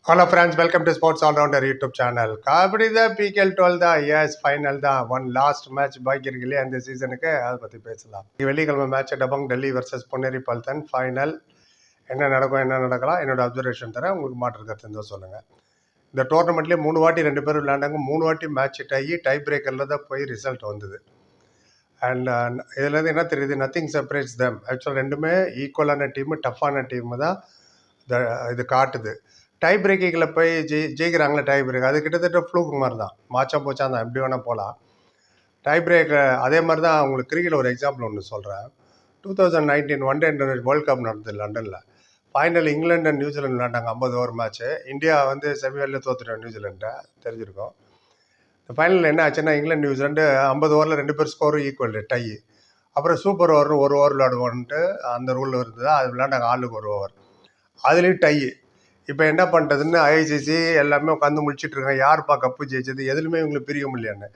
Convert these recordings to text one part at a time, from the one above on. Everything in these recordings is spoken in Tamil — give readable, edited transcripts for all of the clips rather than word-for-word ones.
Hello friends, welcome to Sports All Rounder YouTube channel. Kabaddi தான் PKL 12 தான், எஸ் ஃபைனல் தான். ஒன் லாஸ்ட் மேட்ச் பாக்கி இருக்கு இல்லையா இந்த சீசனுக்கு, அதை பற்றி பேசலாம். வெள்ளிக்கிழமை match Dabangg Delhi versus Ponneri Paltan final. என்ன நடக்கும் என்ன நடக்கலாம் என்னோட அப்சர்வேஷன் தரேன், உங்களுக்கு மாற்று கருத்து இருந்தால் சொல்லுங்கள். இந்த டோர்னமெண்ட்லேயே 3 வாட்டி 2 பேர் விளையாண்டாங்க. 3 வாட்டி மேட்ச் டை பிரேக்கரில் தான் போய் ரிசல்ட் வந்தது. அண்ட் இதுலேருந்து என்ன தெரியுது, நத்திங் செப்பரேட்ஸ் தெம். ஆக்சுவலாக ரெண்டுமே ஈக்குவலான டீமு, டஃப்பான டீமு தான் இது காட்டுது. டை பிரேக்கிங்கில் போய் ஜெயிக்கிறாங்களே டை பிரேக், அது கிட்டத்தட்ட ஃப்ளூக் மாதிரி தான், மாச்சா போச்சா தான், எப்படி வேணால் போகலாம். டை பிரேக் அதே மாதிரி தான். உங்களுக்கு கிரிக்கெட் ஒரு எக்ஸாம்பிள் ஒன்று சொல்கிறேன். 2019 ஒன் டே வேர்ல்ட் கப் நடந்தது லண்டனில். ஃபைனல் இங்கிலாந்து அண்ட் நியூசிலாந்து விளையாண்டாங்க 50 ஓவர் மேட்ச்சு. இந்தியா வந்து செமிஃபைனலில் தோத்துட்டோம் நியூசிலாண்டை, தெரிஞ்சிருக்கோம். இந்த ஃபைனலில் என்ன ஆச்சுன்னா, இங்கிலாந்து நியூசிலாண்டு 50 ஓவரில் 2 பேர் ஸ்கோரும் ஈக்குவல் டை. அப்புறம் சூப்பர் ஓவர்னு ஒரு ஓவர் விளையாடுவோன்ட்டு அந்த ரூல் இருந்தது. அது விளையாண்டாங்க ஆளுக்கு ஒரு ஓவர், அதுலேயும் டை. இப்போ என்ன பண்ணுறதுன்னு ஐசிசி எல்லாமே உட்காந்து முடிச்சிட்ருக்காங்க, யாருப்பா கப்பு ஜெயிச்சது, எதுலையுமே இவங்களுக்கு பிரிய முடியலன்னு.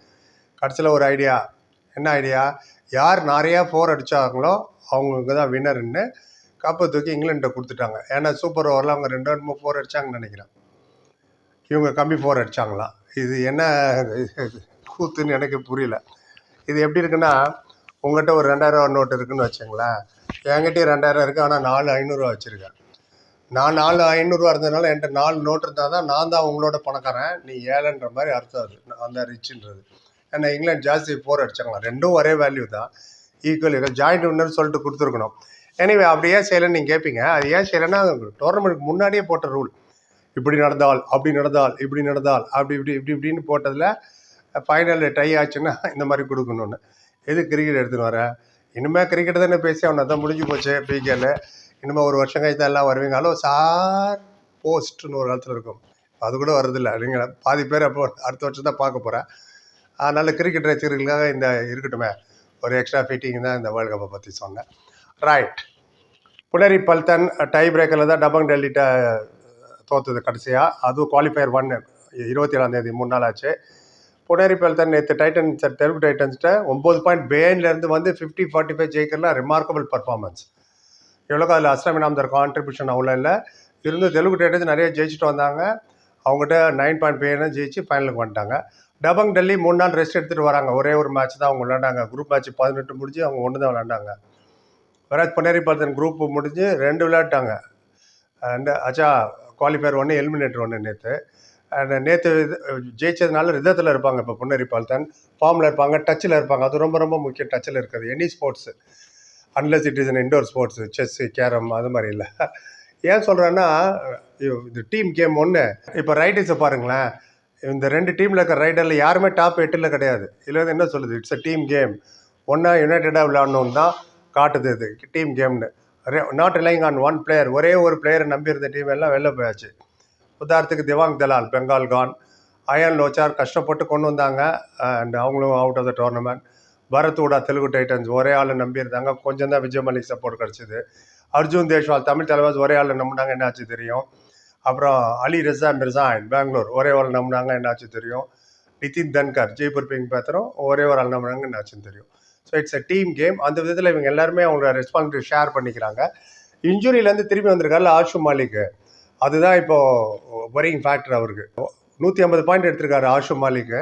கடைசியில் ஒரு ஐடியா, என்ன ஐடியா, யார் நிறையா 4 அடித்தாங்களோ அவங்களுக்கு தான் வின்னர்ன்னு கப்பை தூக்கி இங்கிலாண்டை கொடுத்துட்டாங்க. ஏன்னா சூப்பர் ஓவரில் அவங்க 2 4 அடித்தாங்கன்னு நினைக்கிறேன், இவங்க கம்மி 4 அடித்தாங்களாம். இது என்ன கூத்துன்னு எனக்கு புரியல. இது எப்படி இருக்குன்னா, உங்கள்கிட்ட ஒரு 2000 நோட்டு இருக்குதுன்னு வச்சுங்களேன், என்கிட்டயும் 2000 இருக்குது, ஆனால் 4 500 வச்சுருக்கேன். நான் 4 500 இருந்ததுனால என்கிட்ட 4 நோட்டு இருந்தால் தான் நான் தான் உங்களோட பணக்காரன், நீ ஏழைன்ற மாதிரி அர்த்தம். அது அந்த ரிச்சுன்றது. ஏன்னா இங்கிலாந்து ஜாஸ்தி 4 அடிச்சாங்களாம். ரெண்டும் ஒரே வேல்யூ தான், ஈக்குவல் ஜாயிண்ட் வின்னர் சொல்லிட்டு கொடுத்துருக்கணும். எனிவே அப்படி ஏன் செய்யலைன்னு நீங்கள் கேட்பீங்க. அது ஏன் செய்யலைன்னா, டோர்னமெண்ட்டுக்கு முன்னாடியே போட்ட ரூல். இப்படி நடந்தால் அப்படி நடந்தால் இப்படி நடந்தால் அப்படி இப்படின்னு போட்டதில் ஃபைனல் டை ஆச்சுன்னா இந்த மாதிரி கொடுக்கணுன்னு. எது கிரிக்கெட் எடுத்துன்னு வர, இனிமேல் கிரிக்கெட் தானே பேசி அவனை தான் முடிஞ்சு போச்சு பிகேல. இனிமேல் ஒரு வருஷம் கழித்து எல்லாம் வருவீங்க. ஹலோ சார் போஸ்ட்னு ஒரு காலத்தில் இருக்கும், அது கூட வருதில்லை. நீங்கள் பாதி பேர் அப்போ அடுத்த வருஷம் தான் பார்க்க போகிறேன். அதனால் கிரிக்கெட் ரசிகர்களுக்காக இந்த இருக்கட்டுமே ஒரு எக்ஸ்ட்ரா ஃபிட்டிங் தான் இந்த வேர்ல்டு கப்பை பற்றி சொன்னேன். ரைட். புனேரி பல்தன் டை பிரேக்கரில் தான் டபங் டெல்லிட்ட தோற்றுது கடைசியாக. அதுவும் குவாலிஃபயர் 1 27ஆம் தேதி 3 நாள் ஆச்சு. புனேரி பல்தன் நேற்று டைட்டன்ஸ் தெலுங்கு டைட்டன்ஸ்கிட்ட 9 பாயிண்ட் பெயின்லேருந்து வந்து 50-45 ஜெயிக்கிறதுலாம் ரிமார்க்கபிள் பர்ஃபார்மன்ஸ். எவ்வளோக்கா அதில் அஸ்லாம் இனாம்தார் கான்ட்ரிபியூஷன் அவ்வளோ இல்லை இருந்து. தெலுங்கு டைட்டன்ஸ் நிறைய ஜெயிச்சுட்டு வந்தாங்க. அவங்ககிட்ட 9 பாயிண்ட் பெயின்னு ஜெயிச்சு ஃபைனலுக்கு வந்துட்டாங்க. டபங் டெல்லி 3 நாள் ரெஸ்ட் எடுத்துகிட்டு வராங்க. ஒரே ஒரு மேட்ச் தான் அவங்க விளையாண்டாங்க. குரூப் மேட்ச் 18 முடிஞ்சு அவங்க 1 தான் விளையாண்டாங்க. வராஜ் புனேரி பல்தன் குரூப் முடிஞ்சு 2 விளையாட்டாங்க. அண்ட் ஆச்சா குவாலிஃபயர் 1 எலிமினேட்டர் 1 நேற்று. அண்ட் நேற்று ஜெயிச்சதுனால ரிதத்தில் இருப்பாங்க. இப்போ புனேரி பல்தன் ஃபார்மில் இருப்பாங்க, டச்சில் இருப்பாங்க. அது ரொம்ப ரொம்ப முக்கியம், டச்சில் இருக்கிறது. Any sports, unless it is an indoor sports, chess carrom அது மாதிரி இல்லை. ஏன் சொல்கிறேன்னா, இது டீம் கேம் ஒன்று. இப்போ ரைடர்ஸை பாருங்களேன், இந்த 2 டீமில் இருக்கிற ரைடரில் யாருமே டாப் 8 கிடையாது. இதில் வந்து என்ன சொல்லுது, இட்ஸ் அ டீம் கேம். ஒன்றா யுனைடடாக விளையாடணுன்னு தான் காட்டுது இது டீம் கேம்னு. Not relying on one player. ஒரே ஒரு பிளேயரை நம்பி இருந்த டீம் எல்லாம் வெளில போயாச்சு. உதாரணத்துக்கு திவாங் தலால் பெங்கால் கான், அயன் லோச்சார் கஷ்டப்பட்டு கொண்டு வந்தாங்க, அண்ட் அவங்களும் out of the tournament. பரத்வூடா Telugu Titans ஒரே ஆள் நம்பியிருந்தாங்க, கொஞ்சம் தான் விஜய் மலிக் சப்போர்ட் கிடச்சிது. அர்ஜுன் தேஷ்வால் தமிழ் தலைவாஸ் ஒரே ஆள் நம்பினாங்க, என்னாச்சு தெரியும். அப்புறம் அலி ரஸா மிர்சாயின் பெங்களூர் ஒரே ஆள் நம்பினாங்க, என்னாச்சு தெரியும். நிதின் தன்கர் ஜெய்ப்பூர் பிங்க் பேத்தரும் ஒரே ஒரு ஆள் நம்பினாங்க, என்னாச்சுன்னு தெரியும். So it's a team game. அந்த விதத்தில் இவங்க எல்லாருமே அவங்களோட ரெஸ்பான்சிபிலிட்டி ஷேர் பண்ணிக்கிறாங்க. இன்ஜுரியிலேருந்து திரும்பி வந்திருக்காருல ஆஷு மாலிக், அதுதான் இப்போது வரிங் ஃபேக்டர் அவருக்கு. 150 பாயிண்ட் எடுத்திருக்காரு ஆஷு மாலிக்.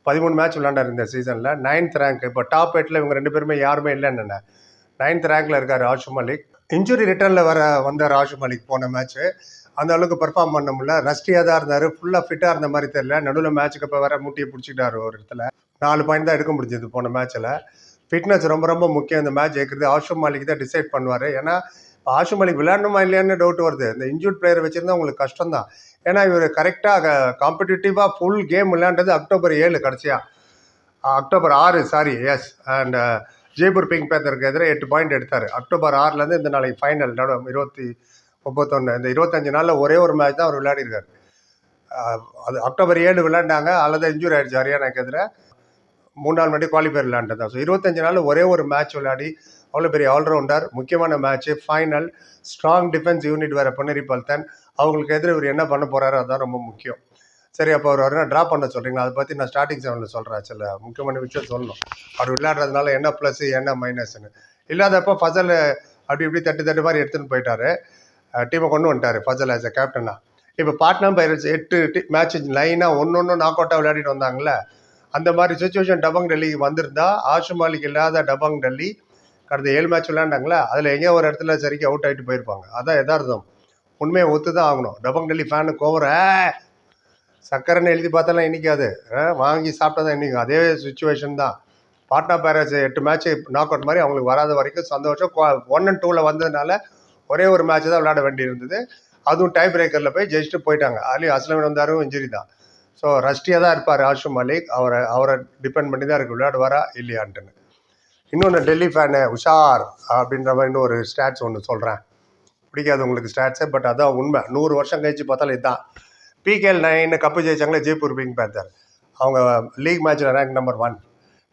13 மேட்ச் விளையாண்டார் இந்த சீசனில். 9th rank. இப்போ டாப் 8 இவங்க 2 பேருமே யாருமே இல்லைன்னு 9th ரேங்க்கில் இருக்கார் ஆஷு மாலிக். இன்ஜுரி ரிட்டர்னில் வந்தார் ஆஷு மாலிக். போன மேட்ச்சு அந்த அளவுக்கு பர்ஃபார்ம் பண்ண முடியல, ரஸ்டியாக தான் இருந்தார், ஃபுல்லாக ஃபிட்டாக இருந்த மாதிரி தெரியல. நடுவில் மேட்ச்சுக்கு இப்போ வேற மூட்டியை பிடிச்சிக்கிட்டார் ஒரு இடத்துல. 4 பாயிண்ட் தான் எடுக்க முடிஞ்சது போன மேட்ச்சில். ஃபிட்னஸ் ரொம்ப ரொம்ப முக்கியம். இந்த மேட்ச் ஜெயிக்கிறது ஆஷு மாலிக் தான் டிசைட் பண்ணுவார். ஏன்னா ஆஷு மாலிக் விளையாடணுமா இல்லையான்னு டவுட் வருது. இந்த இன்ஜூர்ட் பிளேயரை வச்சுருந்தா உங்களுக்கு கஷ்டம் தான். ஏன்னா இவர் கரெக்டாக காம்படிட்டிவாக ஃபுல் கேம் விளையாண்டது அக்டோபர் 7 கடைசியாக, October 6 sorry yes. And Jaipur pink பேத்தருக்கு எதிராக 8 பாயிண்ட் எடுத்தார். அக்டோபர் 6லேருந்து இந்த நாளைக்கு ஃபைனல் 31 இந்த 25 நாளில் ஒரே ஒரு மேட்ச் தான் அவர் விளையாடிருக்காரு. அது அக்டோபர் 7 விளையாண்டாங்க, அல்லது இன்ஜூரி ஆகிடுச்சு ஹரியானாக்கு எதிராக. 3 நாள் முன்னாடி குவாலிஃபயர் விளையாண்டது தான். ஸோ 25 நாளில் ஒரே ஒரு மேட்ச் விளையாடி அவ்வளோ பெரிய ஆல்ரவுண்டர். முக்கியமான match final. Strong defence unit வேறு புனேரி பல்தன். அவங்களுக்கு எதிராக இவர் என்ன பண்ண போகிறாரு, அதுதான் ரொம்ப முக்கியம். சரி, அப்போ அவர் வரணும் ட்ரா பண்ண சொல்கிறீங்களா, அதை பற்றி நான் ஸ்டார்டிங் 7ல் சொல்கிறேன். சில முக்கியமான விஷயம் சொல்லணும். அவர் விளையாடுறதுனால என்ன ப்ளஸ் என்ன மைனஸ்ன்னு. இல்லாதப்போ ஃபசல் அப்படி இப்படி தட்டு மாதிரி எடுத்துகிட்டு போயிட்டாரு, டீமை கொண்டு வந்துட்டார் ஃபசல் ஆஸ் அ கேப்டனாக. இப்போ பாட்னா பைரட்ஸ் 8 மேட்ச் லைனாக ஒன்று நாக் அவுட்டாக விளையாடிட்டு வந்தாங்கல்ல, அந்த மாதிரி சுச்சுவேஷன் டபங் டெல்லிக்கு வந்திருந்தா ஆஷும் மாலிக் இல்லாத டபங் டெல்லி கடந்த 7 மேட்ச் விளையாண்டாங்களா, அதில் எங்கேயோ ஒரு இடத்துல சரிக்கு அவுட் ஆகிட்டு போயிருப்பாங்க. அதான் யதார்த்தம், உண்மையை ஒத்து தான் ஆகணும். டபங் டெல்லி ஃபேனு கோவர சக்கரைன்னு எழுதி பார்த்தாலும் இன்றைக்காது, வாங்கி சாப்பிட்டா தான் இன்றைக்கும். அதே சுச்சுவேஷன் தான். Patna pirates 8 match knock out மாதிரி அவங்களுக்கு வராத வரைக்கும் சந்தோஷம். 1 and 2 வந்ததுனால ஒரே ஒரு மேட்ச் தான் விளையாட வேண்டியிருந்தது. அதுவும் டை பிரேக்கரில் போய் ஜெயிச்சுட்டு போயிட்டாங்க. அதுலேயும் அஸ்லமின் வந்தாரும் இன்ஜுரி தான். ஸோ ரஷ்டியாக தான் இருப்பார் ஆஷும் மாலிக். அவரை டிபெண்ட் பண்ணி தான் இருக்குது விளையாடுவாரா இல்லையான்ட்டுன்னு. இன்னொன்று டெல்லி ஃபேனு உஷார் அப்படின்ற மாதிரி இன்னும் ஒரு ஸ்டாட்ஸ் ஒன்று சொல்கிறேன். பிடிக்காது உங்களுக்கு ஸ்டாட்ஸு, பட் அதான் உண்மை. 100 வருஷம் கழிச்சு பார்த்தாலும் இதுதான். பிகேஎல் 9 கப்பு ஜெயிச்சாங்களே ஜெய்ப்பூர் பிங்க் பேந்தர், அவங்க லீக் மேட்ச்சில் ரேங்க் நம்பர் 1.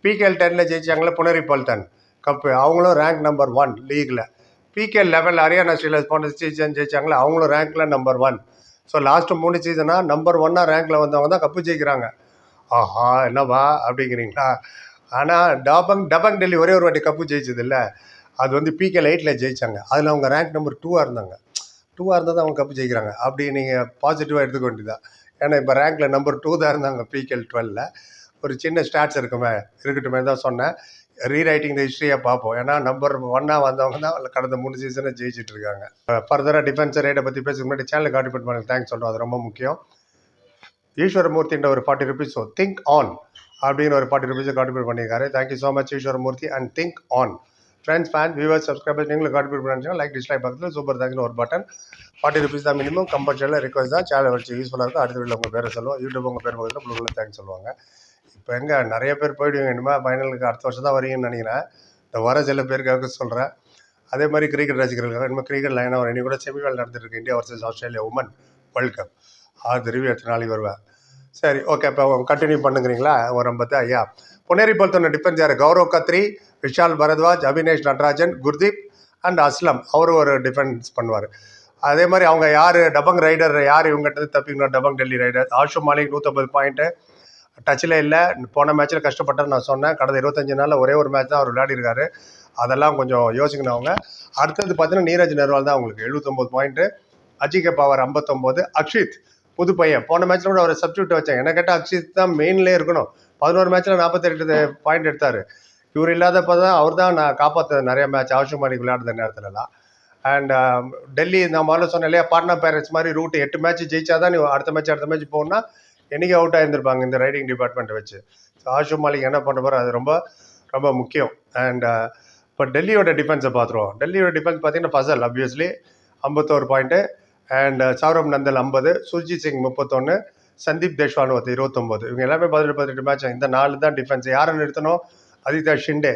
பிகேஎல் 10 ஜெயிச்சாங்களே புனேரி பல்டன் கப்பு, அவங்களும் ரேங்க் நம்பர் 1 லீகில். பிகேஎல் 11 ஹரியானா ஸ்டீலர்ஸ் போன சீசன் ஜெயிச்சாங்களே, அவங்களும் ரேங்க்கில் நம்பர் 1. ஸோ லாஸ்ட்டு 3 சீசனாக நம்பர் 1 ரேங்க்கில் வந்தவங்க தான் கப்பு ஜெயிக்கிறாங்க. ஆஹா என்னவா அப்படிங்கிறீங்களா? ஆனால் டபங் டெல்லி ஒரே ஒரு வாட்டி கப்பு ஜெயிச்சது இல்லை, அது வந்து பிகேஎல் 8 ஜெயிச்சாங்க. அதில் அவங்க ரேங்க் நம்பர் 2 இருந்தாங்க. 2 இருந்தால் தான் அவங்க கப்பு ஜெயிக்கிறாங்க. அப்படி நீங்கள் பாசிட்டிவாக எடுத்துக்க வேண்டியதான். ஏன்னா இப்போ ரேங்க்கில் நம்பர் 2 தான் இருந்தாங்க பிகேஎல் 12. ஒரு சின்ன ஸ்டாட்ஸ் இருக்கட்டுமே தான் சொன்னேன். ரீரைட்டிங் த ஹிஸ்ட்ரியாக பார்ப்போம். ஏன்னா நம்பர் 1 வந்தவங்க தான் கடந்த 3 சீசனை ஜெயிச்சிட்டு இருக்காங்க. ஃபர்தராக டிஃபென்ஸ் ரேட்டை பற்றி பேசுக்கு முன்னாடி சேனல் கான்ட்ரிபியூட் பண்ணி தேங்க்ஸ் சொல்கிறோம், அது ரொம்ப முக்கியம். ஈஸ்வரமூர்த்தின்ற ஒரு 40 rupees திங்க் ஆன் அப்படின்னு ஒரு 40 rupees கான்ட்ரிபியூட் பண்ணியிருக்காரு. Thank you so much Eswaramoorthy and think on. Friends, fan, viewers, subscribers நீங்களும் கான்ட்ரிபியூட் பண்ணிங்கன்னா லைக் டிஸ்லைக் பக்கத்தில் சூப்பர் தேங்க்ஸ்னு ஒரு பட்டன். 40 rupees தான் மினிமம், கம்பல்சரியில் ரிக்வஸ்ட் தான். சேனல் வச்சு யூஸ்ஃபுல்லாக இருக்கும். அடுத்த வீட்டில் உங்கள் பேரை சொல்லுவோம், யூடியூப் உங்கள் பேர் பக்கத்தில் ப்ளூவில் தேங்க்ஸ் சொல்லுவாங்க. இப்போ எங்கே நிறைய பேர் போயிடுவீங்க இனிமேல், ஃபைனலுக்கு அடுத்த வருஷம் தான் வரீங்கன்னு நினைக்கிறேன். இந்த வர சில பேருக்காக சொல்கிறேன். அதே மாதிரி கிரிக்கெட் ரசிகர்களுக்காக இனிமேல் கிரிக்கெட் லைனாக வரும். இன்னைக்கு கூட செமிஃபைனல் நடந்துருக்கு, India versus Australia women world cup. அது ரிவ்யூ எடுத்து நாளைக்கு வருவேன். சரி, ஓகே. இப்போ கண்டினியூ பண்ணுங்கிறீங்களா? ஒரு 50 ஐயா. புனேரி பல்டன் டிஃபென்ஸ் யார்? கௌரவ் கத்ரி, விஷால் பரத்வாஜ், அபினேஷ் நடராஜன், குர்தீப் அண்ட் அஸ்லம். அவரும் ஒரு டிஃபென்ஸ் பண்ணுவார். அதே மாதிரி அவங்க யார் டபங் ரைடர் யார் இவங்ககிட்ட தப்பிக்கணும்? டபங் டெல்லி ரைடர் ஆஷும் மாலிக் 150 பாயிண்ட்டு, டச்சில் இல்லை. போன மேட்ச்சில் கஷ்டப்பட்டார் நான் சொன்னேன். கடந்த 25 நாளில் ஒரே ஒரு மேட்ச் தான் அவர் விளையாடிருக்காரு. அதெல்லாம் கொஞ்சம் யோசிக்கணும் அவங்க. அடுத்தது பார்த்தீங்கன்னா நீரஜ் நர்வால் தான் அவங்களுக்கு 79 பாயிண்ட்டு, அஜிகே பவர் 59, அக்ஷித் புது பையன். போன மேட்ச்சில் கூட அவர் சப்ஸ்டியூட் வச்சாங்க. என்ன கேட்டால் அக்ஷித் தான் மெயின்லேயே இருக்கணும். 11 மேட்ச்சில் 48 பாயிண்ட் எடுத்தார். இவர் இல்லாதப்போ தான் அவர் தான் நான் காப்பாற்ற நிறைய மேட்ச் ஆஷும் மாலிக் விளையாடுற நேரத்துலலாம். அண்ட் டெல்லி நான் முதல்ல சொன்னேன் இல்லையா, பாட்னா பைரட்ஸ் மாதிரி ரூட் 8 மேட்ச் ஜெயிச்சா தான் நீ அடுத்த மேட்ச் போகணுன்னா என்றைக்கு அவுட் ஆகியிருந்திருப்பாங்க இந்த ரைடிங் டிபார்ட்மெண்ட்டை வச்சு. ஸோ ஆஷும் மாலிக் என்ன பண்ண போகிறோம், அது ரொம்ப ரொம்ப முக்கியம். அண்ட் இப்போ டெல்லியோட டிஃபென்ஸை பார்த்துருவோம். டெல்லியோட டிஃபென்ஸ் பார்த்தீங்கன்னா Fazel obviously 51 point, and Saurav Nandal 50, Surjeet Singh 31, Sandeep Deshwal 29. இவங்க எல்லாமே 18 மேட்ச். இந்த 4 தான் டிஃபென்ஸ். யாரை நிறுத்தணும்? அதிதா ஷிண்டே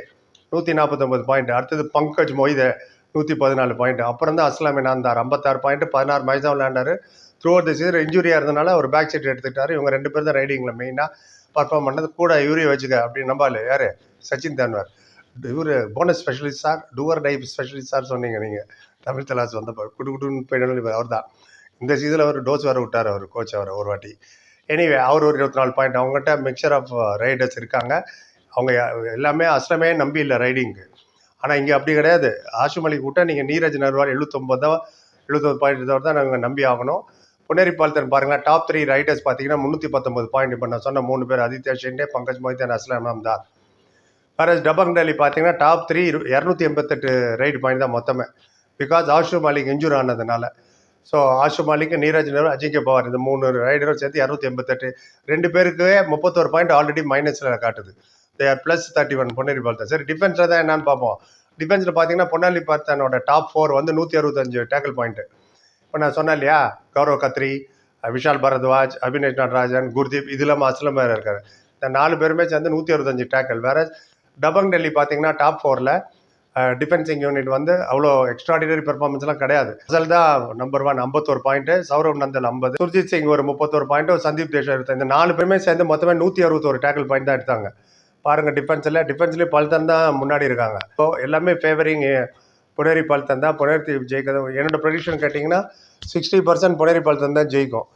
149 பாயிண்ட். அடுத்தது பங்கஜ் மொய்தே 114 பாயிண்ட். அப்புறம் தான் அஸ்லாம் இனாந்தார் 56 பாயிண்ட். 16 மேட்ச் தான் விளையாண்டாரு. த்ரூ அவுட் தி சீசன் இன்ஜுரியாக இருந்தனால ஒரு பேக் சீட் எடுத்துக்கிட்டாரு. இவங்க 2 பேர் தான் ரைடிங்கில் மெயினாக பர்ஃபார்ம் பண்ணது. கூட யூரியை வச்சுக்க அப்படின்னு நம்பால யார்? சச்சின் தன்வர். இவர் bonus specialist sir, doer type specialist sir சொன்னீங்க நீங்கள் தமிழ் தலாஸ் வந்தப்போ. குடுன்னு போயிடணும். அவர் தான் இந்த சீசனில் அவர் டோஸ் வேறு விட்டார், அவர் கோச் அவரை ஒரு வாட்டி. எனிவே அவர் ஒரு 24 பாயிண்ட். அவங்ககிட்ட மிக்சர் ஆஃப் ரைடர்ஸ் இருக்காங்க. அவங்க எல்லாமே அஸ்லமே நம்பி இல்லை ரைடிங்கு. ஆனால் இங்கே அப்படி கிடையாது. ஆஷும் மாலிக் விட்டால் நீங்கள் நீரஜ் நர்வால் 79 பாயிண்ட் தான் நாங்கள் நம்பி ஆகணும். புனேரி பல்டன் பாருங்களேன், டாப் 3 ரைடர்ஸ் பார்த்தீங்கன்னா 319 பாயிண்ட். இப்போ நான் சொன்ன 3 பேர் அதித்யா ஷிண்டே, பங்கஜ் மொய்தே, அஸ்லாம் இனாம்தார். வேறு டபங் டெல்லி பார்த்தீங்கன்னா டாப் 3 288 ரைடு பாயிண்ட் தான் மொத்தமே. பிகாஸ் ஆஷும் மாலிக் இன்ஜூர் ஆனதுனால. ஸோ ஆஷும் மாலிக், நீரஜ் நர்வால், அஜிகே பவார் இந்த 3 ரைடரும் சேர்த்து 288. 2 பேருக்கு 31 பாயிண்ட் ஆல்ரெடி மைனஸில் காட்டுது. They are +31 Puneri Paltan. சரி, டிஃபென்ஸில் தான் என்னன்னு பார்ப்போம். டிஃபென்ஸில் பார்த்தீங்கன்னா புனேரி பல்டனோட டாப் 4 வந்து 165 டேக்கிள் பாயிண்ட்டு. இப்போ நான் சொன்னேன் இல்லையா, கௌரவ் கத்ரி, விஷால் பரத்வாஜ், அபினேஷ் நடராஜன், குர்தீப், இது இல்லாமல் அஸ்லம் வேறு இருக்காரு. இந்த 4 பேருமே சேர்ந்து 165 டேக்கிள். வேறு டபங் டெல்லி பார்த்தீங்கன்னா டாப் 4ல் டிஃபென்சிங் யூனிட் வந்து அவ்வளோ எக்ஸ்ட்ராடினரி பெர்ஃபார்மன்ஸ்லாம் கிடையாது. அசல் தான் நம்பர் 1 51 பாயிண்ட்டு, சௌரவ் நந்தல் 50, சுர்ஜித் சிங் ஒரு 31 பாயிண்ட்டு, சந்தீப் தேஷ்வால் 25. இந்த 4 பேருமே சேர்ந்து மொத்தமே 161 டேக்கிள் பாயிண்ட் தான் எடுத்தாங்க. பாருங்கள், டிஃபென்ஸ்லேயே பல்டன் தான் முன்னாடி இருக்காங்க. ஸோ எல்லாமே ஃபேவரிங் புனேரி பல்டன் தான். புனேரி ஜெயிக்கிறது என்னோட ப்ரெடிக்ஷன் கேட்டிங்கன்னா 60% புனேரி பல்டன் தான் ஜெயிக்கும்.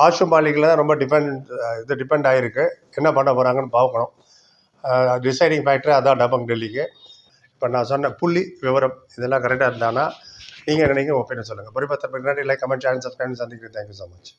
ஆஷும் மாலிக்கில் தான் ரொம்ப டிபெண்ட் ஆகிருக்கு. என்ன பண்ண போகிறாங்கன்னு பார்க்கணும். டிசைடிங் ஃபேக்டர் அதான் டபங் டெல்லிக்கு. இப்போ நான் சொன்ன புள்ளி விவரம் இதெல்லாம் கரெக்டாக இருந்தானா நீங்கள் என்ன நீங்கள் ஒப்பீனியன் சொல்லுங்கள். பொறுப்பாக பின்னாடி லைக் கமெண்ட் சேனல் சப்ஸ்கிரைப் சந்திக்கிறேன். Thank you so much.